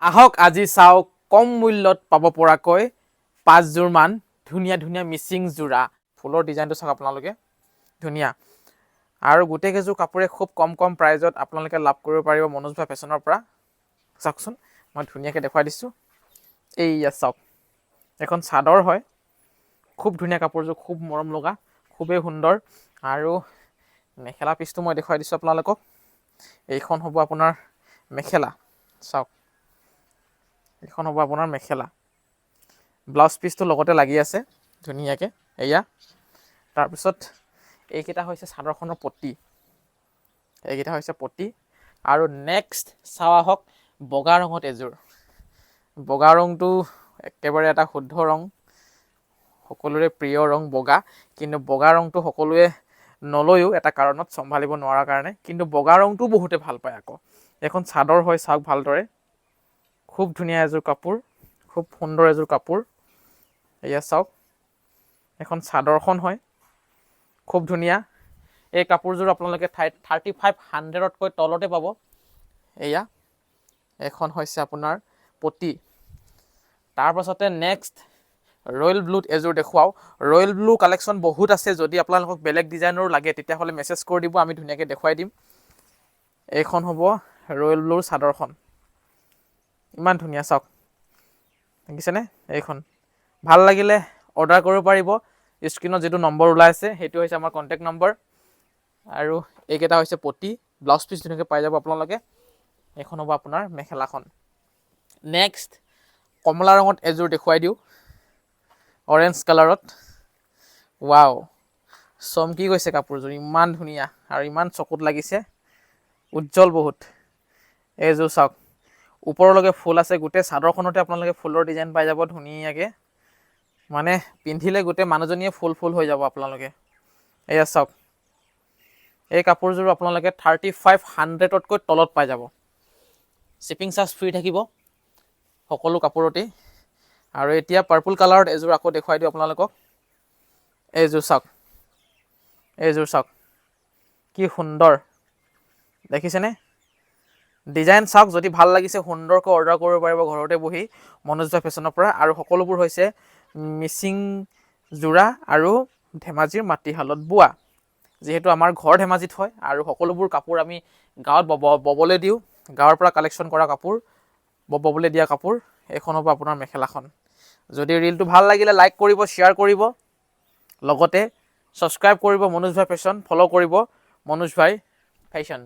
আহক আজি চাওক কম মূল্যত পাব পৰাকৈ 5যোৰ মান ধুনীয়া ধুনীয়া মিচিং যোৰা। ফুলৰ ডিজাইনটো চাওক আপোনালোকে, ধুনীয়া। আৰু গোটেই কেইযোৰ কাপোৰে খুব কম কম প্ৰাইজত আপোনালোকে লাভ কৰিব পাৰিব মনোজ ভাই ফেশ্বনৰ পৰা। চাওকচোন, মই ধুনীয়াকৈ দেখুৱাই দিছোঁ। এইয়া চাওক, এখন চাদৰ হয়, খুব ধুনীয়া কাপোৰযোৰ, খুব মৰম লগা, খুবেই সুন্দৰ। আৰু মেখেলা পিচটো মই দেখুৱাই দিছোঁ আপোনালোকক। এইখন হ'ব আপোনাৰ মেখেলা, চাওক এইখন হ'ব আপোনাৰ মেখেলা। ব্লাউজ পিচটো লগতে লাগি আছে ধুনীয়াকৈ, এয়া। তাৰপিছত এইকেইটা হৈছে চাদৰখনৰ পটি, এইকেইটা হৈছে পটি। আৰু নেক্সট চাওঁ আহক, বগা ৰঙত এযোৰ। বগা ৰংটো একেবাৰে এটা শুদ্ধ ৰং, সকলোৰে প্ৰিয় ৰং বগা। কিন্তু বগা ৰংটো সকলোৱে নলয়ো এটা কাৰণত, চম্ভালিব নোৱাৰাৰ কাৰণে। কিন্তু বগা ৰংটোও বহুতে ভাল পায় আকৌ। এখন চাদৰ হয়, চাওক ভালদৰে, খুব ধুনীয়া এযোৰ কাপোৰ, খুব সুন্দৰ এযোৰ কাপোৰ। এয়া চাওক, এখন চাদৰখন হয়, খুব ধুনীয়া। এই কাপোৰযোৰ আপোনালোকে 3500তকৈ তলতে পাব। এয়া এখন হৈছে আপোনাৰ পটি। তাৰপাছতে নেক্সট ৰয়েল ব্লুত এযোৰ দেখুৱাওঁ। ৰয়েল ব্লু কালেকশ্যন বহুত আছে, যদি আপোনালোকক বেলেগ ডিজাইনৰো লাগে তেতিয়াহ'লে মেছেজ কৰি দিব, আমি ধুনীয়াকৈ দেখুৱাই দিম। এইখন হ'ব ৰয়েল ব্লুৰ চাদৰখন, ইমান ধুনীয়া চাওক, দেখিছেনে? এইখন ভাল লাগিলে অৰ্ডাৰ কৰিব পাৰিব। স্ক্ৰীণত যিটো নম্বৰ ওলাই আছে সেইটো হৈছে আমাৰ কণ্টেক্ট নম্বৰ। আৰু এইকেইটা হৈছে পটি, ব্লাউজ পিচ ধুনীয়াকৈ পাই যাব আপোনালোকে। এইখন হ'ব আপোনাৰ মেখেলাখন। নেক্সট কমলা ৰঙত এযোৰ দেখুৱাই দিওঁ, অৰেঞ্জ কালাৰত। ৱাও, চমকি গৈছে কাপোৰযোৰ, ইমান ধুনীয়া আৰু ইমান চকুত লাগিছে, উজ্জ্বল বহুত। এইযোৰ চাওক, ওপৰলৈকে ফুল আছে, গোটেই চাদৰখনতে আপোনালোকে ফুলৰ ডিজাইন পাই যাব ধুনীয়াকৈ। মানে পিন্ধিলে গোটেই মানুহজনীয়ে ফুল ফুল হৈ যাব আপোনালোকে। এয়া চাওক, এই কাপোৰযোৰ আপোনালোকে 3500তকৈ তলত পাই যাব। শ্বিপিং চাৰ্জ ফ্ৰী থাকিব সকলো কাপোৰতেই। আৰু এতিয়া পাৰ্পল কালাৰত এযোৰ আকৌ দেখুৱাই দিওঁ আপোনালোকক। এইযোৰ চাওক, এইযোৰ চাওক, কি সুন্দৰ দেখিছেনে? ডিজাইন চাওক, যদি ভাল লাগিছে সুন্দৰকৈ অৰ্ডাৰ কৰিব পাৰিব ঘৰতে বহি মনোজ ভাই ফেশ্বনৰ পৰা। আৰু সকলোবোৰ হৈছে মিচিং যোৰা আৰু ধেমাজিৰ মাটিশালত বোৱা। যিহেতু আমাৰ ঘৰ ধেমাজিত হয় আৰু সকলোবোৰ কাপোৰ আমি গাঁৱত ববলৈ দিওঁ, গাঁৱৰ পৰা কালেকশ্যন কৰা কাপোৰ, ববলৈ দিয়া কাপোৰ। এইখন হ'ব আপোনাৰ মেখেলাখন। যদি ৰীলটো ভাল লাগিলে লাইক কৰিব, শ্বেয়াৰ কৰিব, লগতে ছাবস্ক্ৰাইব কৰিব মনোজ ভাই ফেশ্বন, ফ'ল' কৰিব মনোজ ভাই ফেশ্বন।